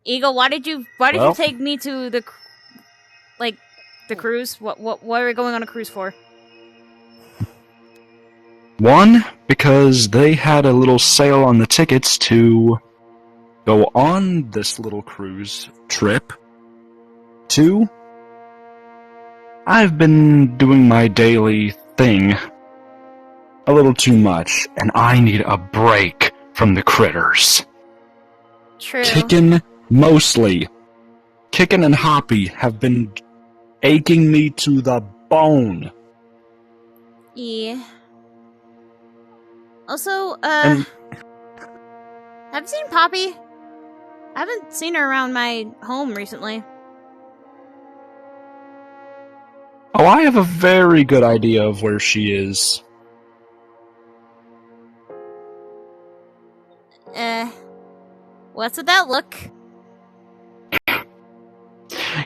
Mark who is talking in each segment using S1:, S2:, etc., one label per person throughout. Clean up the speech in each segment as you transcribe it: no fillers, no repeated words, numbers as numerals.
S1: Eagle, why did you take me to the cruise? What are we going on a cruise for?
S2: One, because they had a little sale on the tickets to go on this little cruise trip. Two, I've been doing my daily thing a little too much, and I need a break from the critters.
S1: True.
S2: Kickin' and Hoppy have been aching me to the bone.
S1: Yeah. Also,
S2: And
S1: have you seen Poppy? I haven't seen her around my home recently.
S2: oh, I have a very good idea of where she is.
S1: What's with that look?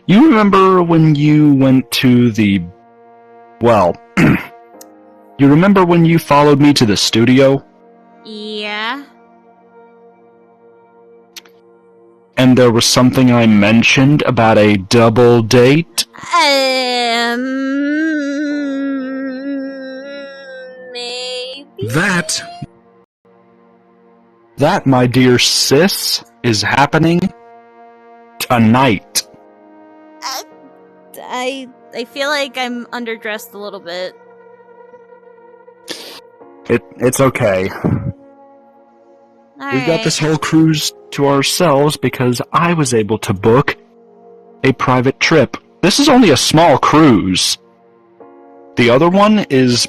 S2: You remember when you went to the... Well, you remember when you followed me to the studio?
S1: Yeah.
S2: And there was something I mentioned about a double date?
S1: Maybe?
S2: That, my dear sis, is happening tonight.
S1: I feel like I'm underdressed a little bit.
S2: It's okay. We've got this whole cruise to ourselves because I was able to book a private trip. This is only a small cruise. The other one is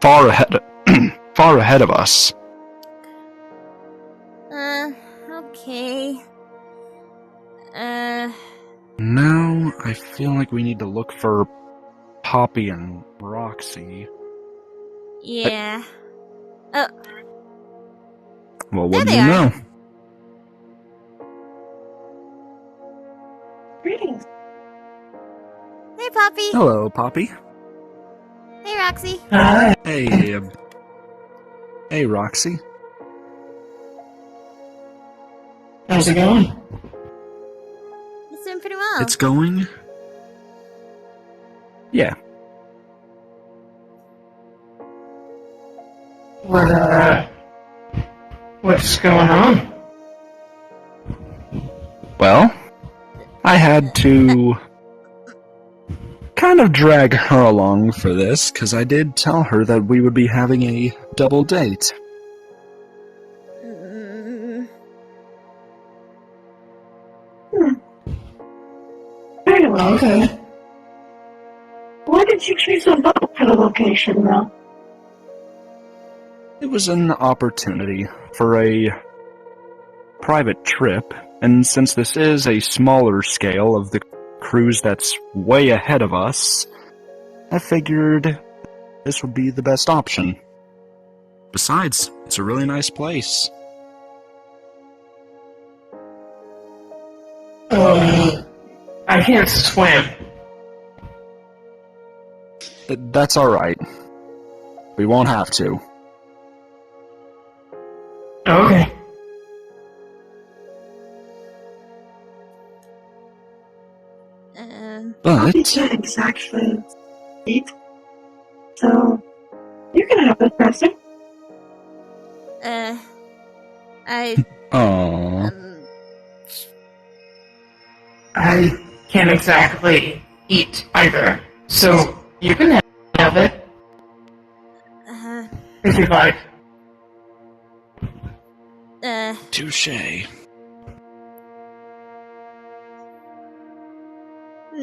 S2: far ahead of us.
S1: Okay.
S2: Now, I feel like we need to look for Poppy and Roxy.
S1: Yeah.
S2: Well, what
S1: There
S2: do
S1: they
S2: you
S1: are.
S2: know?
S3: Greetings.
S1: Hey, Poppy.
S2: Hello, Poppy.
S1: Hey, Roxy.
S3: Hi.
S2: Hey, Roxy.
S3: How's it going?
S1: It's doing pretty well.
S2: It's going? Yeah.
S3: What's going on?
S2: Well, I had to kind of drag her along for this, because I did tell her that we would be having a double date.
S3: Very well, okay. Why did you choose a boat for the location, though?
S2: It was an opportunity for a private trip, and since this is a smaller scale of the cruise that's way ahead of us, I figured this would be the best option. Besides, it's a really nice place.
S3: I can't swim.
S2: That's alright. We won't have to.
S3: Okay.
S2: But
S3: It's actually eat. So, you can have the present.
S2: Aww.
S3: I can't exactly eat either, so you can have it if you like.
S2: Touché.
S1: I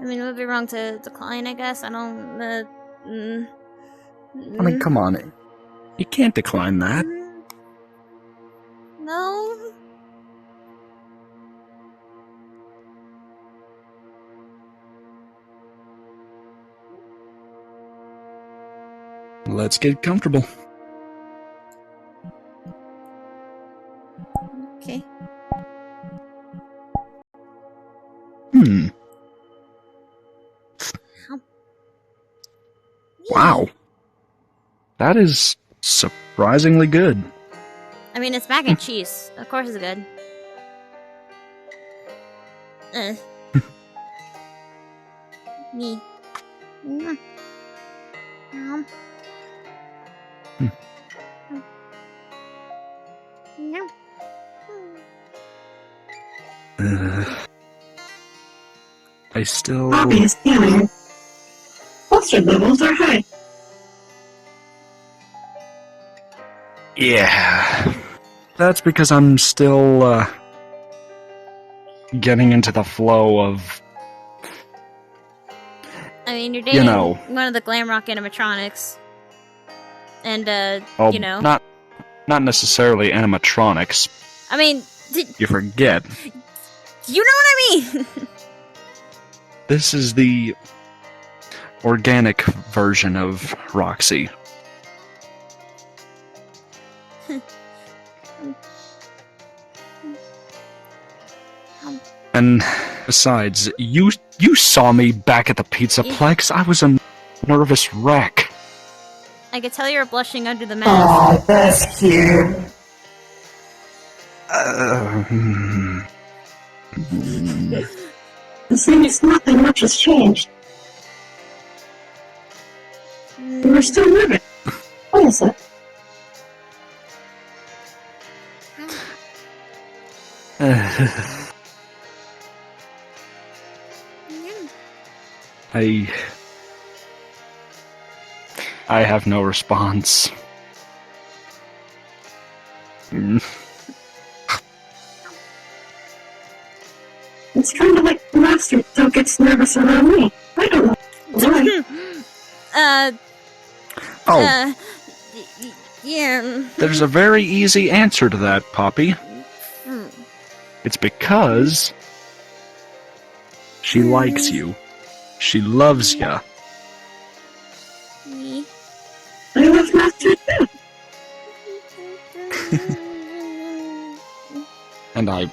S1: mean, it would be wrong to decline, I guess. I don't,
S2: I mean, come on. You can't decline that.
S1: No?
S2: Let's get comfortable.
S1: Okay.
S2: Wow. That is surprisingly good.
S1: I mean, it's mac and cheese. Of course it's good. Me. Mm. Um. No.
S2: I still...
S3: Obvious feeling. Mustard levels are high.
S2: Yeah. That's because I'm still, getting into the flow of...
S1: I mean, you're dating
S2: You know.
S1: one of the glam rock animatronics. And,
S2: Well,
S1: you know.
S2: not necessarily animatronics.
S1: I mean,
S2: You forget.
S1: you know what I mean?
S2: This is the organic version of Roxy. And besides, you saw me back at the Pizzaplex. I was a nervous wreck.
S1: I could tell you're blushing under the mask.
S3: Aw, that's cute. It seems nothing much has changed. We're still living. What is it?
S2: I have no response.
S3: It's kind of like the master still gets nervous around me. I don't know why.
S2: Oh,
S1: Yeah.
S2: there's a very easy answer to that, Poppy. It's because she likes you. She loves ya.
S1: Me.
S3: I love master too.
S2: And I...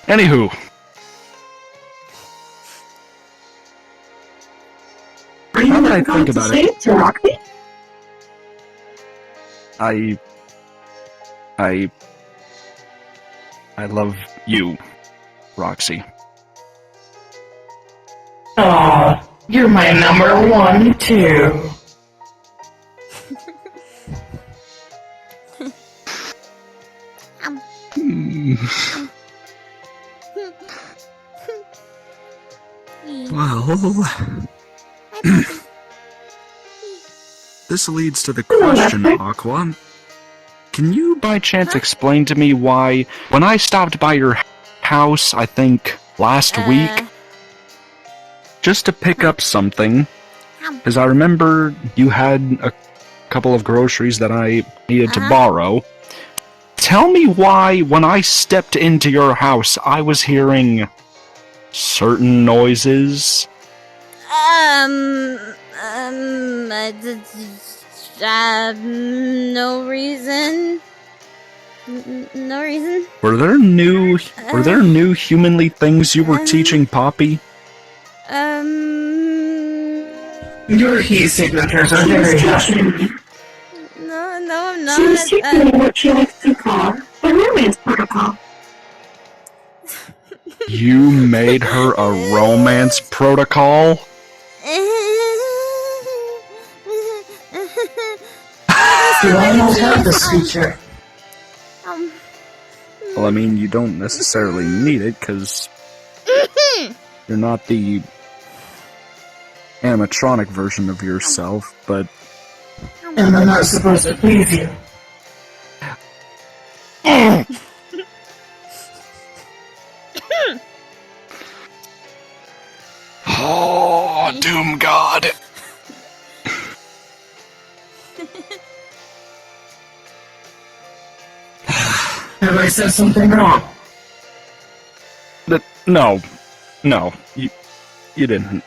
S2: Anywho. Now that I think about it,
S3: To Roxy?
S2: I love you, Roxy.
S3: Aw, you're my number one too.
S2: Well, this leads to the question, Aqua. Can you by chance explain to me why, when I stopped by your house, I think last week, just to pick up something, because I remember you had a couple of groceries that I needed to borrow. Tell me why, when I stepped into your house, I was hearing certain noises.
S1: No reason. No reason.
S2: Were there new humanly things you were teaching Poppy?
S3: Your key signatures are very touching.
S1: No, I'm
S3: She was
S1: not.
S3: teaching me what she likes to call the romance protocol.
S2: You made her a romance protocol?
S3: You almost have this feature.
S2: Well, I mean, you don't necessarily need it, because you're not the animatronic version of yourself, but...
S3: And I'm not supposed to please you.
S2: Oh, Doom God!
S3: Have I said something wrong?
S2: No, you didn't.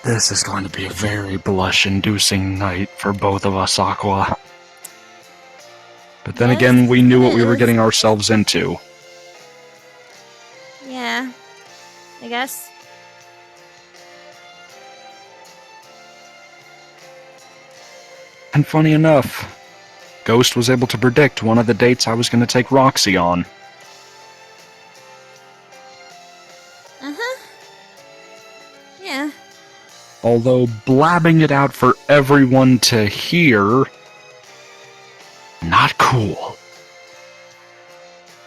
S2: This is going to be a very blush-inducing night for both of us, Aqua. But then again, we knew what we were getting ourselves into.
S1: Yeah, I guess.
S2: And funny enough, Ghost was able to predict one of the dates I was going to take Roxy on.
S1: Uh-huh. Yeah.
S2: Although blabbing it out for everyone to hear, not cool.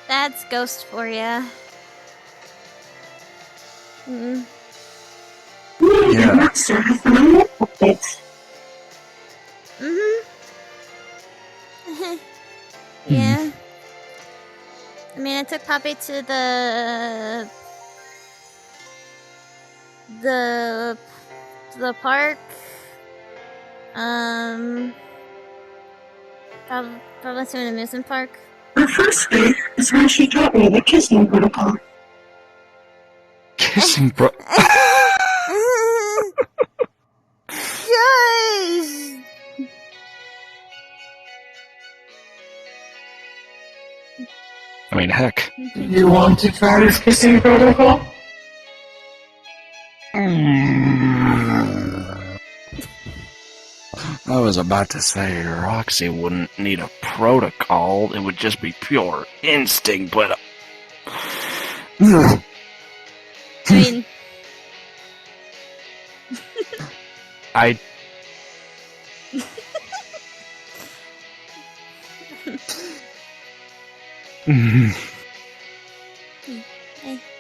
S1: That's Ghost for ya. Mm.
S3: The master has the many updates.
S1: Mm-hmm. Yeah. I mean, I took Poppy to the park. Probably to an amusement park.
S3: The first day is when she taught me the kissing protocol.
S2: Kissing bro.
S1: Guys!
S2: I mean, heck.
S3: Do you want to try this kissing protocol?
S2: I was about to say Roxy wouldn't need a protocol, it would just be pure instinct, but...
S1: I mean...
S2: I...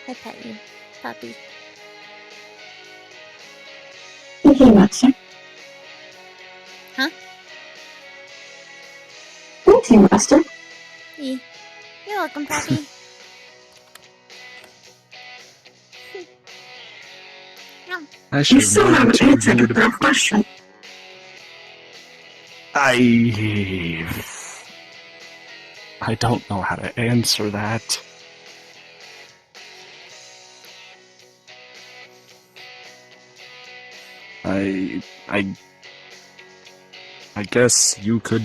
S1: I pet you, Poppy.
S3: Thank you, master.
S1: Huh?
S3: Thank you, master.
S1: You're welcome, Poppy.
S2: I should
S3: You still haven't answered the third question.
S2: I don't know how to answer that. I guess you could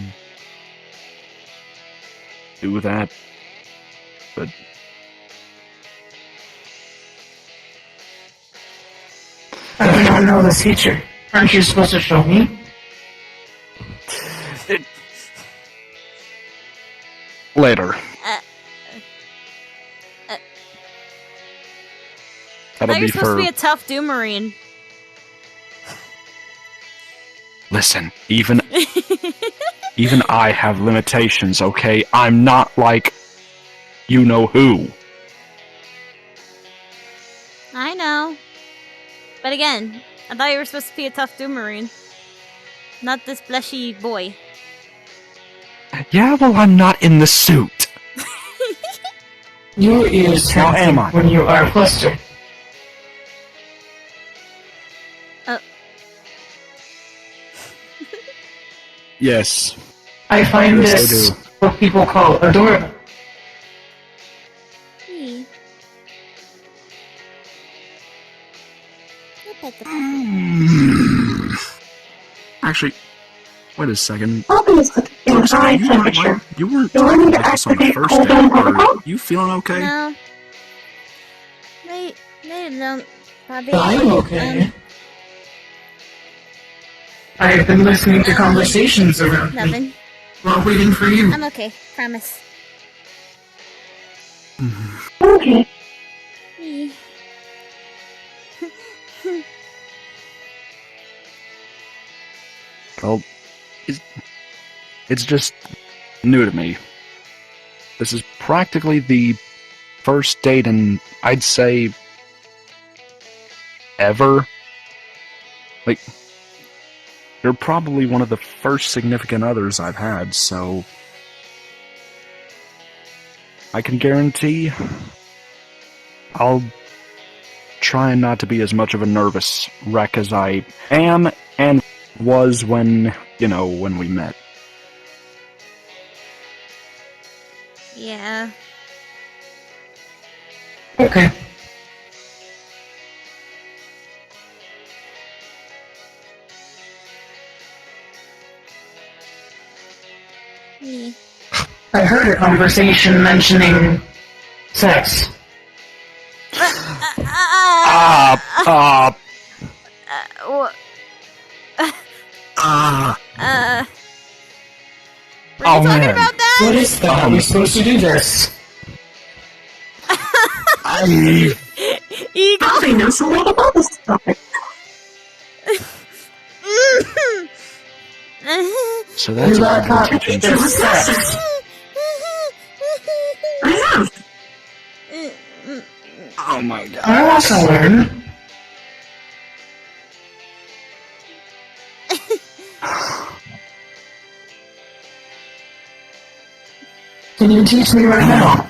S2: do that, but
S3: I do not know this feature. Aren't you supposed to show me?
S2: later. That'll be
S1: supposed
S2: for...
S1: to be a tough Doomarine.
S2: Listen, even I have limitations, okay? I'm not like you-know-who.
S1: I know. But again, I thought you were supposed to be a tough Doomarine. Not this fleshy boy.
S2: Yeah, well, I'm not in the suit.
S3: Your ears
S2: How am I?
S3: when you are flustered.
S2: Yes.
S3: I find
S2: Yes, I
S3: this
S2: do.
S3: what people call adorable.
S1: Hey. I'll pet the
S2: Actually, wait a second.
S3: Poppy is the eye temperature.
S2: You weren't
S3: Do I
S2: talking
S3: need to
S2: about this on the
S3: activate
S2: first
S3: cool
S2: day.
S3: down
S2: Are
S3: protocol?
S2: you feeling okay?
S1: No. They don't, Poppy.
S3: I'm okay. I have been listening to conversations around me
S1: Nothing.
S3: while waiting for you.
S1: I'm okay. Promise.
S3: Okay.
S1: Hey.
S2: Well, it's just new to me. This is practically the first date in, I'd say, ever. Like, you're probably one of the first significant others I've had, so I can guarantee I'll try not to be as much of a nervous wreck as I am and was when we met.
S1: Yeah.
S3: Okay.
S1: Hey.
S3: I heard a conversation mentioning sex.
S1: Wha- Were you talking
S2: man.
S1: about that?
S3: What is that? Are we supposed to do this?
S1: Eagle.
S3: Poppy knows a lot about this topic.
S2: So that's
S3: You
S2: what
S3: got
S2: we're
S3: Poppy
S2: teaching.
S3: teacher was sex. I have.
S2: Oh my god.
S3: I also learn. Can you teach me right now?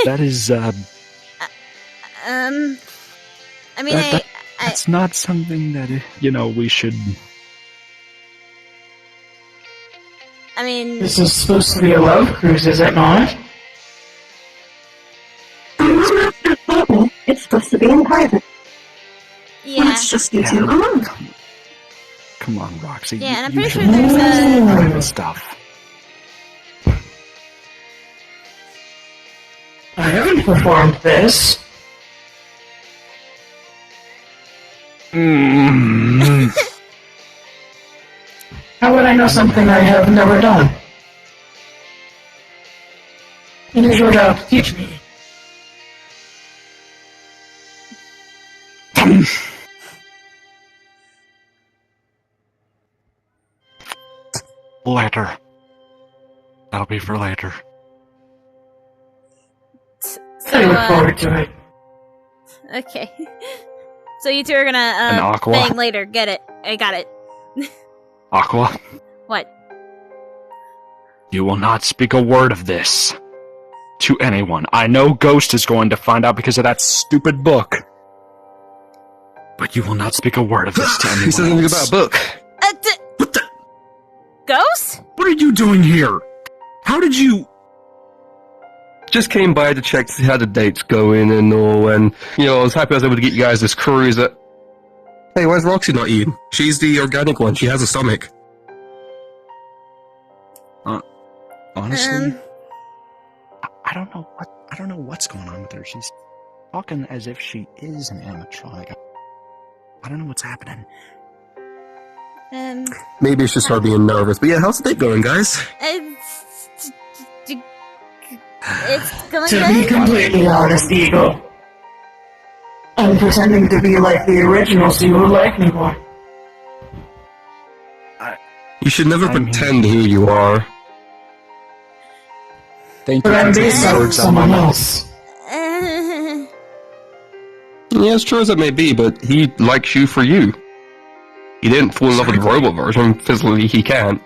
S2: That is
S1: I mean,
S2: that's not something that, we should...
S1: I mean,
S3: This is supposed to be a love cruise, is it not? It's supposed to be in private.
S1: yeah.
S3: It's just you two alone.
S2: Come on, Roxy.
S1: Yeah, and I'm
S2: you
S1: pretty
S2: should
S1: sure there's
S2: know
S1: a-
S2: private stuff.
S3: I haven't performed this. How would I know something I have never done? It is your job to teach me.
S2: Later. That'll be for later.
S3: I look forward to it.
S1: Okay. So you two are gonna
S2: An Aqua?
S1: bang later. Get it? I got it.
S2: Aqua,
S1: What?
S2: you will not speak a word of this to anyone. I know Ghost is going to find out because of that stupid book. But you will not speak a word of this to anyone.
S4: He said something
S2: else.
S4: about a book.
S2: What the?
S1: Ghost?
S2: What are you doing here? How did you...
S4: Just came by to check to see how the date's going and all, and, I was happy I was able to get you guys this cruise that... Hey, why's Roxy not eating? She's the organic one, she has a stomach.
S2: Honestly, I don't know what's going on with her. She's talking as if she is an animatronic. I don't know what's happening.
S4: Maybe it's just her being nervous, but yeah, how's the date going, guys?
S1: It's going
S3: To be
S1: good.
S3: completely honest, Eagle, I'm pretending to be like the original so you will like me more.
S4: You should never
S2: I mean-
S4: pretend who you are.
S2: Thank
S3: But
S2: you
S3: I'm
S2: for
S3: based
S2: the
S3: on
S2: words on
S3: someone
S2: my mouth.
S3: else.
S4: Yeah, as true as it may be, but he likes you for you. He didn't fall in love with the robot version, physically he can't.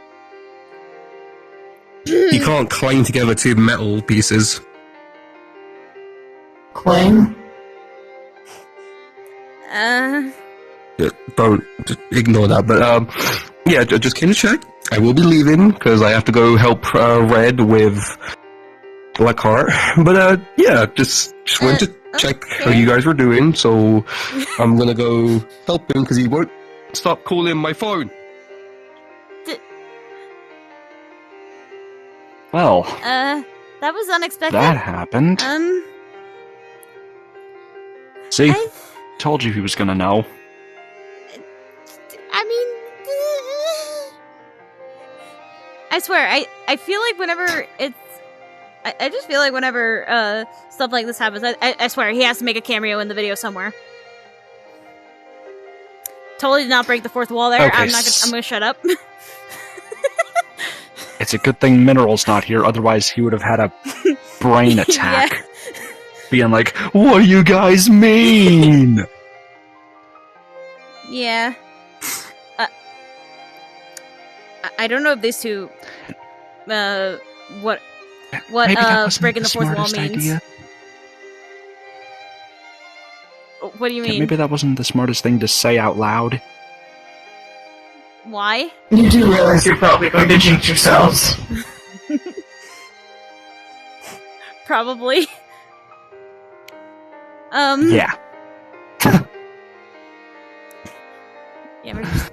S4: He can't clang together two metal pieces.
S3: Claim?
S4: Yeah, don't just ignore that. But yeah, just came to check. I will be leaving because I have to go help Red with Blackheart. But yeah, just went to check how you guys were doing. So I'm gonna go help him because he won't stop calling my phone.
S2: Well,
S1: That was unexpected.
S2: that happened. See?
S1: I
S2: Told you he was gonna know.
S1: mean, I swear, I feel like whenever it's, I just feel like whenever stuff like this happens, I swear he has to make a cameo in the video somewhere. Totally did not break the fourth wall there.
S2: Okay,
S1: I'm gonna shut up.
S2: It's a good thing Mineral's not here, otherwise he would have had a brain attack.
S1: Yeah.
S2: Being like, what do you guys mean?
S1: Yeah. I don't know if these two, what
S2: Maybe that wasn't
S1: breaking the fourth wall
S2: smartest
S1: means.
S2: idea.
S1: What do you
S2: Yeah,
S1: mean?
S2: maybe that wasn't the smartest thing to say out loud.
S1: Why?
S3: You do realize you're probably going to jinx yourselves.
S1: Probably.
S2: Yeah.
S1: Yeah, we're just,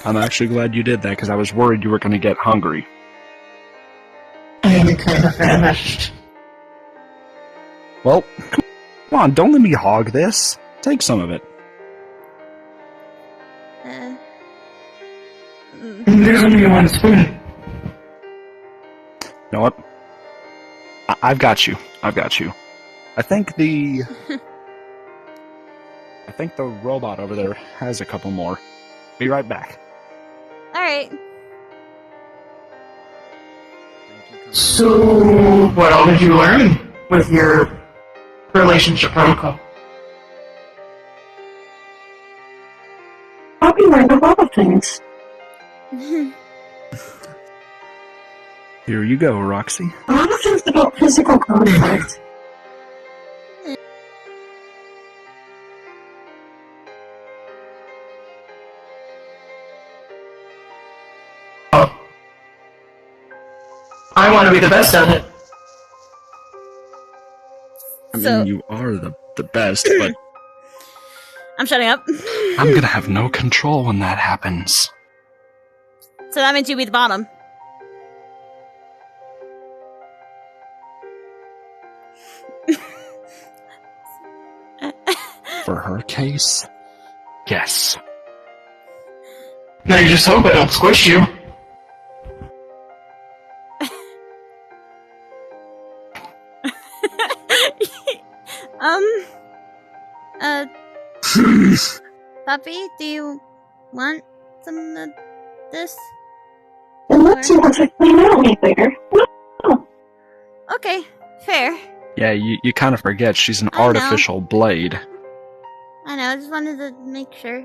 S2: I'm actually glad you did that, because I was worried you were going to get hungry.
S3: I am kind of famished.
S2: Well, come on, don't let me hog this. Take some of it.
S3: There's only one spoon.
S2: You know what? I've got you. I've got you. I think the robot over there has a couple more. Be right back.
S1: Alright.
S3: So, what all did you learn with your relationship protocol? Poppy learned a lot of things.
S2: Here you go, Roxy.
S3: A lot of things about physical contact. Oh. I want to be the best at it.
S2: I mean,
S1: So-
S2: you are the best, but
S1: I'm shutting up.
S2: I'm gonna have no control when that happens.
S1: So that means you be the bottom.
S2: For her case, yes.
S3: Now you just hope I don't squish you.
S1: Puppy, do you want some of this?
S3: Unless you want to clean out me later. No.
S1: Okay, fair.
S2: Yeah, you kind of forget she's an
S1: I know.
S2: artificial blade.
S1: I know, I just wanted to make sure.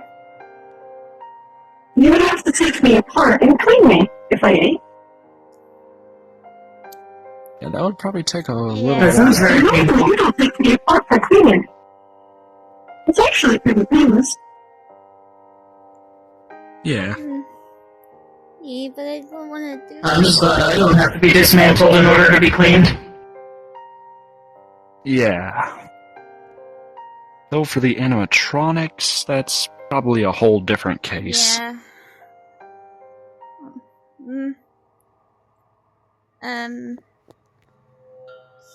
S3: You would have to take me apart and clean me if I ate.
S2: Yeah, that would probably take a
S1: Yeah.
S2: little
S3: That sounds
S2: while.
S3: very painful. You don't take me apart for cleaning. It's actually pretty painless.
S2: Yeah.
S1: Yeah, but I don't want to do
S3: I'm just glad I don't have to be dismantled in order to be cleaned.
S2: Yeah. Though for the animatronics, that's probably a whole different case.
S1: Yeah. Mm.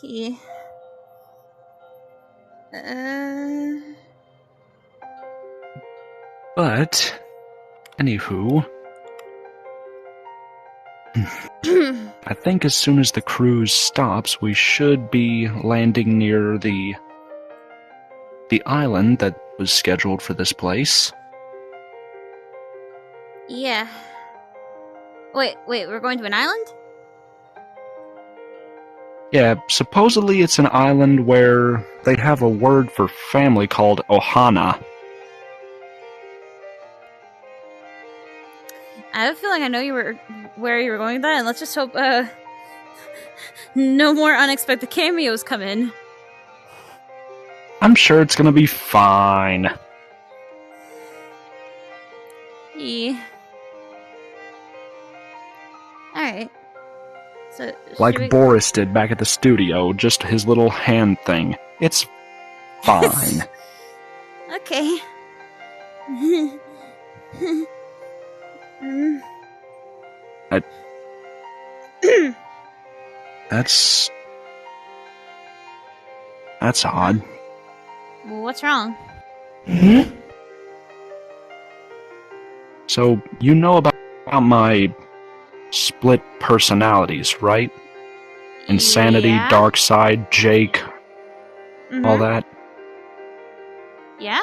S1: He.
S2: But, anywho, I think as soon as the cruise stops, we should be landing near the island that was scheduled for this place.
S1: Yeah. Wait, we're going to an island?
S2: Yeah, supposedly it's an island where they have a word for family called Ohana.
S1: I have a feeling I know where you were going with that, and let's just hope, no more unexpected cameos come in.
S2: I'm sure it's gonna be fine.
S1: Yeah. Alright. So,
S2: Like
S1: should we...
S2: Boris did back at the studio, just his little hand thing. It's fine.
S1: Okay.
S2: That's odd.
S1: Well, what's wrong?
S3: Hmm?
S2: So, you know about my split personalities, right? Insanity,
S1: Yeah.
S2: Dark Side, Jake, all
S1: Mhm.
S2: that.
S1: Yeah?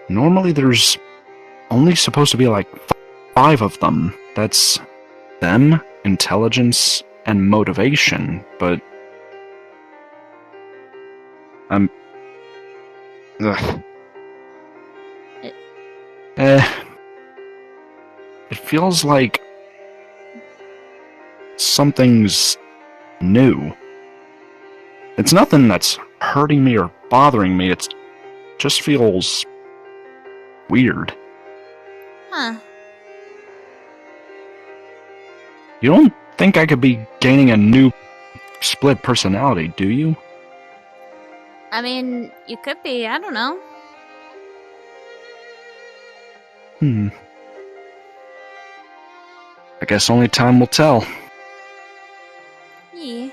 S2: Normally there's only supposed to be like 5 of them. That's them, intelligence, and motivation, but I'm... Ugh. It feels like something's new. It's nothing that's hurting me or bothering me, it just feels weird.
S1: Huh.
S2: You don't think I could be gaining a new split personality, do you?
S1: I mean, you could be, I don't know.
S2: I guess only time will tell.
S1: Yeah.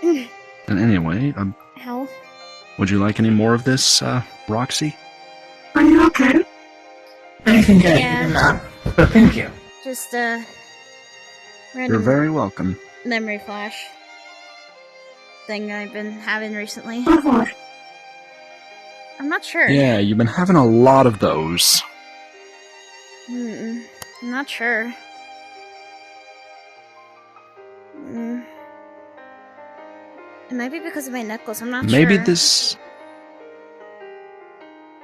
S2: And anyway,
S1: How?
S2: would you like any more of this, Roxy?
S3: Are you okay?
S5: I think I
S1: Yeah.
S5: am not, but thank you.
S1: Just,
S2: You're
S1: random
S2: very welcome.
S1: memory flash thing I've been having recently.
S3: Of what?
S1: I'm not sure.
S2: Yeah, you've been having a lot of those.
S1: I'm not sure. It might be because of my necklace, I'm not
S2: Maybe
S1: sure.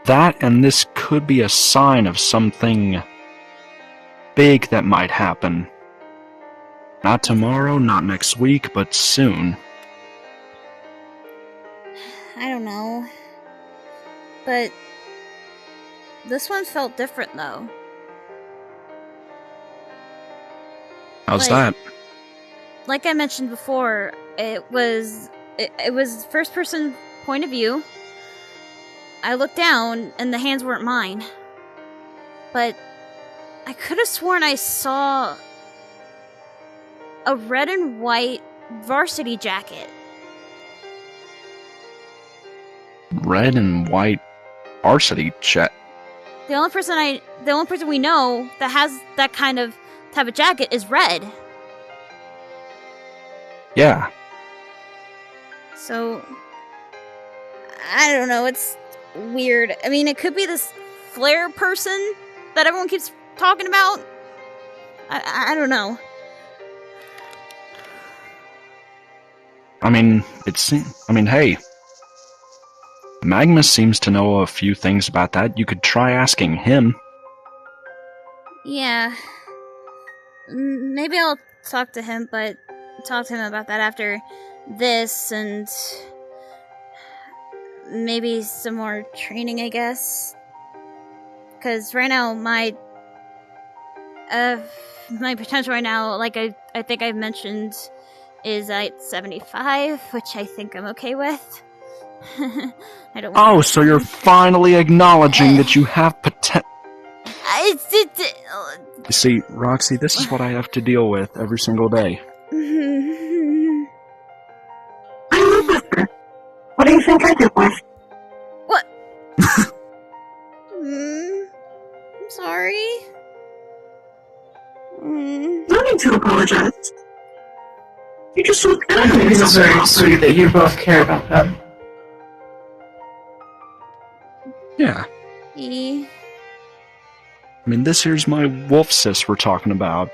S2: that and this could be a sign of something big that might happen. Not tomorrow, not next week, but soon.
S1: I don't know. But this one felt different though.
S2: How's
S1: Like-
S2: that?
S1: Like I mentioned before, it was first person point of view. I looked down and the hands weren't mine. But I could have sworn I saw a red and white varsity jacket.
S2: Red and white varsity chat.
S1: The only person we know that has that kind of type of jacket is Red.
S2: Yeah.
S1: So I don't know, it's weird. I mean, it could be this flare person that everyone keeps talking about. I don't know.
S2: I mean, hey. Magnus seems to know a few things about that. You could try asking him.
S1: Yeah. Maybe I'll talk to him about that after this, and maybe some more training, I guess. Because right now, my potential right now, like I think I've mentioned, is at 75, which I think I'm okay with. I don't.
S2: Oh, so you're finally acknowledging that you have potential. You see, Roxy, this is what I have to deal with every single day.
S3: I live with her. What do you think I did with?
S1: What? I'm sorry.
S3: No need to apologize. You just look
S5: I think it's very sweet that you both care about them.
S2: Yeah.
S1: E.
S2: I mean, this here's my wolf sis we're talking about.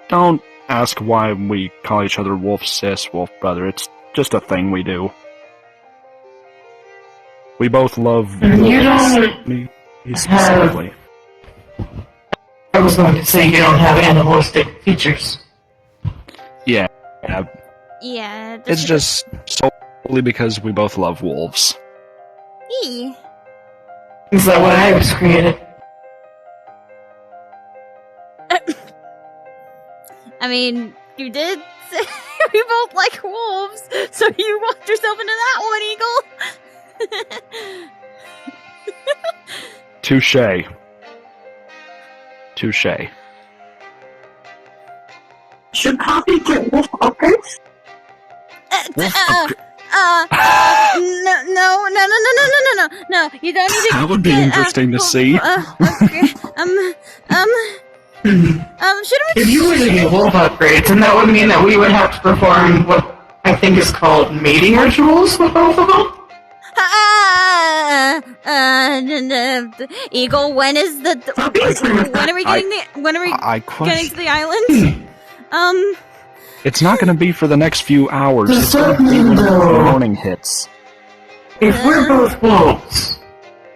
S2: Don't ask why we call each other wolf sis, wolf brother. It's just a thing we do. We both love
S5: And you
S2: wolves.
S5: don't
S2: Me specifically.
S5: I was going to say you don't have animalistic features.
S2: Yeah.
S1: Yeah.
S2: It's just solely because we both love wolves.
S1: E.
S5: Is that why I was created?
S1: I mean, you did say we both like wolves, so you walked yourself into that one, Eagle.
S2: Touche. Touche.
S3: Should Poppy get wolf upgrades?
S1: No, you don't need to.
S2: That would be interesting to see.
S1: Okay, shouldn't we?
S5: If you were to get wolf upgrades, then that would mean that we would have to perform what I think is called mating rituals with both of them?
S1: Eagle, when is when are we getting getting to the island?
S2: It's not going to be for the next few hours.
S5: Does
S2: It's going
S5: that
S2: to be
S5: mean,
S2: when the
S5: though-
S2: morning hits.
S5: If we're both wolves,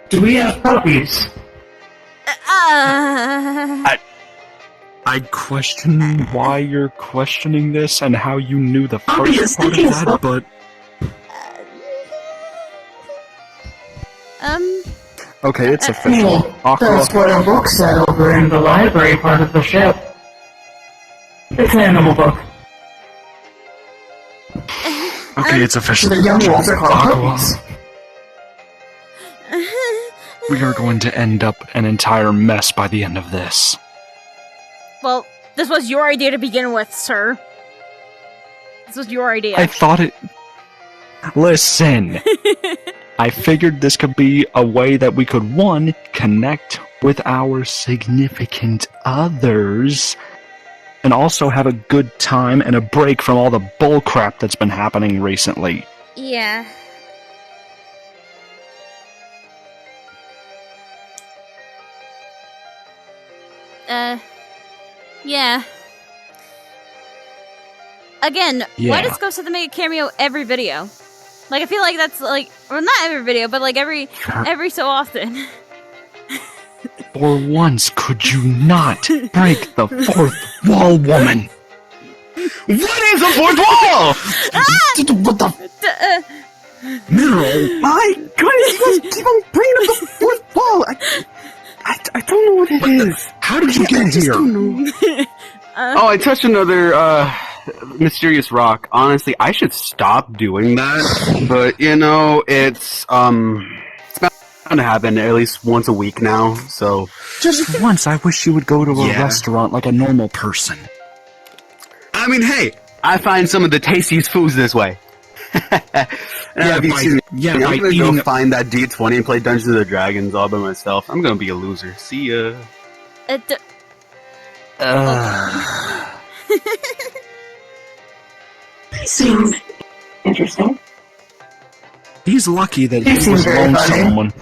S5: do we have puppies?
S2: I question why you're questioning this and how you knew the
S3: Poppy
S2: first
S3: is
S2: part of
S3: thinking
S2: that,
S3: so.
S2: but... Okay, it's official.
S5: Well,
S2: Aqua...
S5: that's what a book said over in the library part of the ship. It's an animal book.
S2: Okay, it's official.
S5: The young wolves are called
S2: Aqua.
S5: puppies.
S2: We are going to end up an entire mess by the end of this.
S1: Well, this was your idea to begin with, sir. This was your idea.
S2: I thought it... Listen! I figured this could be a way that we could, one, connect with our significant others, and also have a good time and a break from all the bullcrap that's been happening recently.
S1: Yeah. Yeah. Again, why does Ghost have to make a cameo every video? Like, I feel like that's like, well, not every video, but like every so often.
S2: For once, could you not break the fourth wall, woman?
S4: What is a fourth wall? What the? Mineral? My goodness, you guys keep on bringing up the fourth wall. I don't know what it is. How did you get here?
S6: Oh, I touched another mysterious rock. Honestly, I should stop doing that. But you know, it's bound to happen at least once a week now. So
S2: just once, I wish you would go to a restaurant like a normal person.
S6: I mean, hey, I find some of the tastiest foods this way. I'm gonna go find that D20 and play Dungeons and Dragons all by myself. I'm gonna be a loser. See ya.
S3: Seems interesting.
S2: He's lucky that he was lonesome.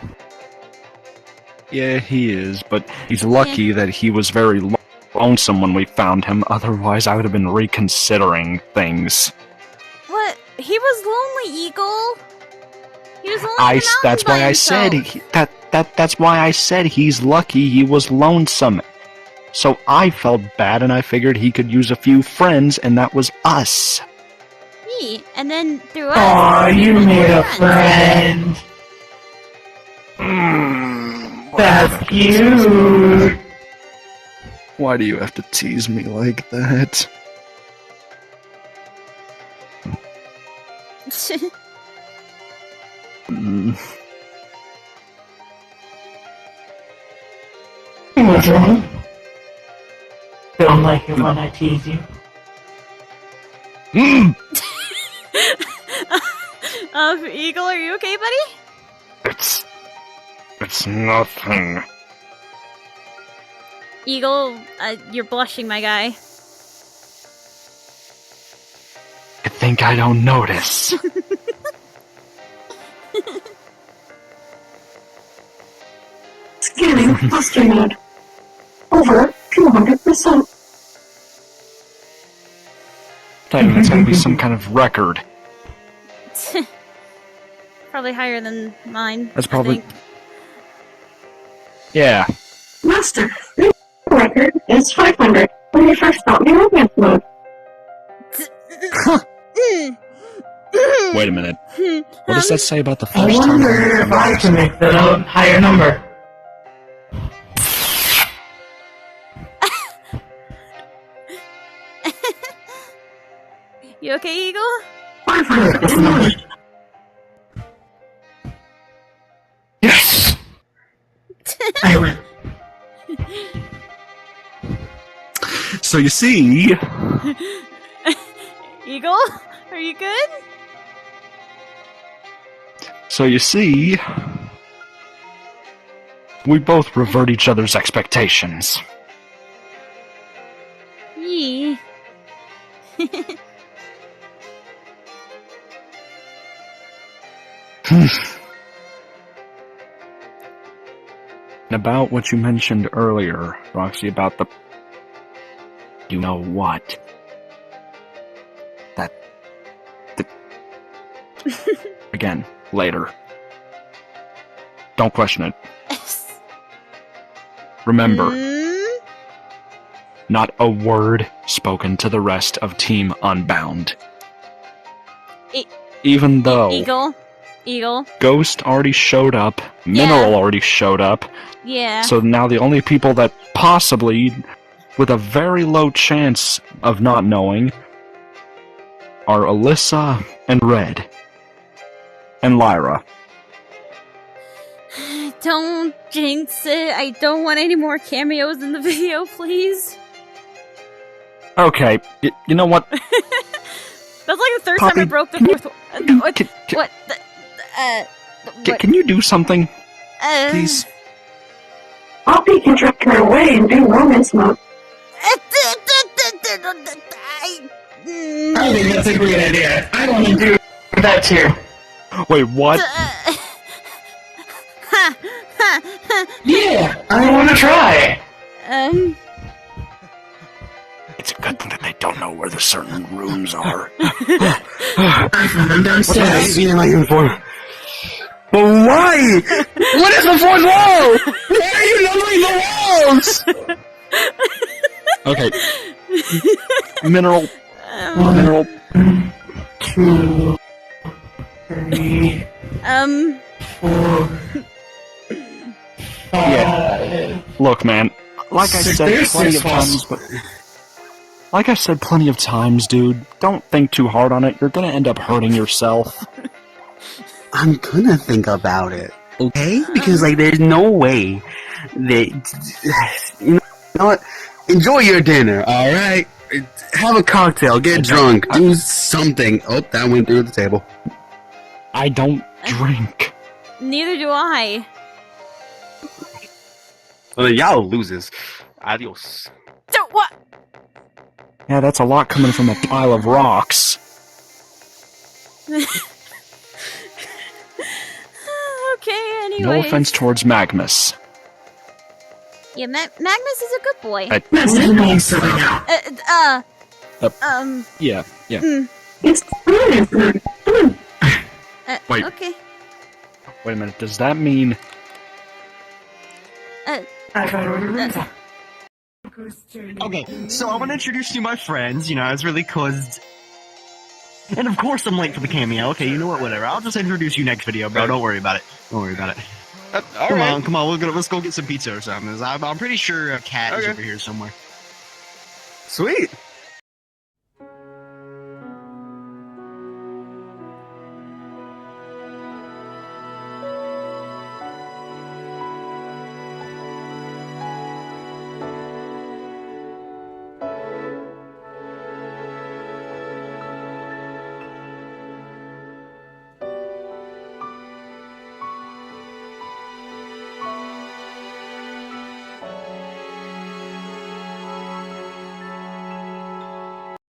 S2: Yeah, he is, but he's lucky that he was very lonesome when we found him. Otherwise, I would have been reconsidering things.
S1: What? He was lonely, Eagle. He was lonely.
S2: That's why I said that's why I said he's lucky he was lonesome. So I felt bad, and I figured he could use a few friends, and that was us.
S1: And then through us.
S5: Aw, you made a friend. That's cute.
S2: Why do you have to tease me like that?
S5: What's wrong? Don't like it when I tease you.
S1: Eagle, are you okay, buddy?
S2: It's nothing.
S1: Eagle, you're blushing, my guy.
S2: I think I don't notice.
S3: Scanning cluster mode. Over 200%.
S2: It's gotta be some kind of record.
S1: Probably higher than mine.
S2: That's probably...
S1: I think.
S3: Yeah. Master, your record is 500 when you first got me romance mode.
S2: Wait a minute. What does that say about the
S5: I
S2: first time?
S5: wonder if I can make that a higher number.
S1: You okay, Eagle?
S3: 500.
S5: Yes! I win.
S2: So you see...
S1: Eagle? Are you good?
S2: So you see... We both revert each other's expectations.
S1: Yee.
S2: And about what you mentioned earlier, Roxy, about the... You know what? Again, later. Don't question it. Remember, not a word spoken to the rest of Team Unbound. Even though...
S1: Eagle.
S2: Ghost already showed up, Mineral already showed up.
S1: Yeah.
S2: So now the only people that possibly, with a very low chance of not knowing, are Alyssa and Red. And Lyra.
S1: Don't jinx it. I don't want any more cameos in the video, please.
S2: Okay, you know what?
S1: That's like the third
S2: Poppy,
S1: time I broke the
S2: can you-
S1: fourth one. What? What? What?
S2: Can you do something,
S1: Uh,
S2: please?
S3: Poppy can drift her away and do romance mode.
S5: I think that's a great idea. I want to do that too.
S2: Wait, what?
S5: Yeah, I want to try.
S2: It's a good thing that they don't know where the certain rooms are.
S5: I found them downstairs.
S6: in my uniform. But why? What is the fourth wall? Why are you numbering the walls?
S2: Okay. Mineral. Mineral.
S5: 2, 3, 4, 5.
S2: Yeah. Look, man. Like I said plenty of times, but... Like I said plenty of times, dude, don't think too hard on it. You're gonna end up hurting yourself.
S6: I'm gonna think about it, okay? Because, like, there's no way that... You know what? Enjoy your dinner, alright? Have a cocktail, get drunk, do something. Oh, that went through the table.
S2: I don't drink.
S1: Neither do I.
S6: Well, then y'all loses. Adios.
S1: Don't what?
S2: Yeah, that's a lot coming from a pile of rocks.
S1: Okay, anyway.
S2: No offense towards Magnus.
S1: Yeah, Magnus is a good boy.
S5: That's a nice one now.
S2: Yeah.
S3: It's fun.
S2: Wait.
S1: Okay.
S2: Wait a minute, does that mean...
S5: I gotta remember.
S7: Okay, so I want to introduce you to my friends, you know, it's really cause... And of course I'm late for the cameo, okay, you know what, whatever, I'll just introduce you next video, bro, don't worry about it. Don't worry about it. Come on, let's go get some pizza or something. I'm pretty sure Cat is over here somewhere.
S6: Sweet.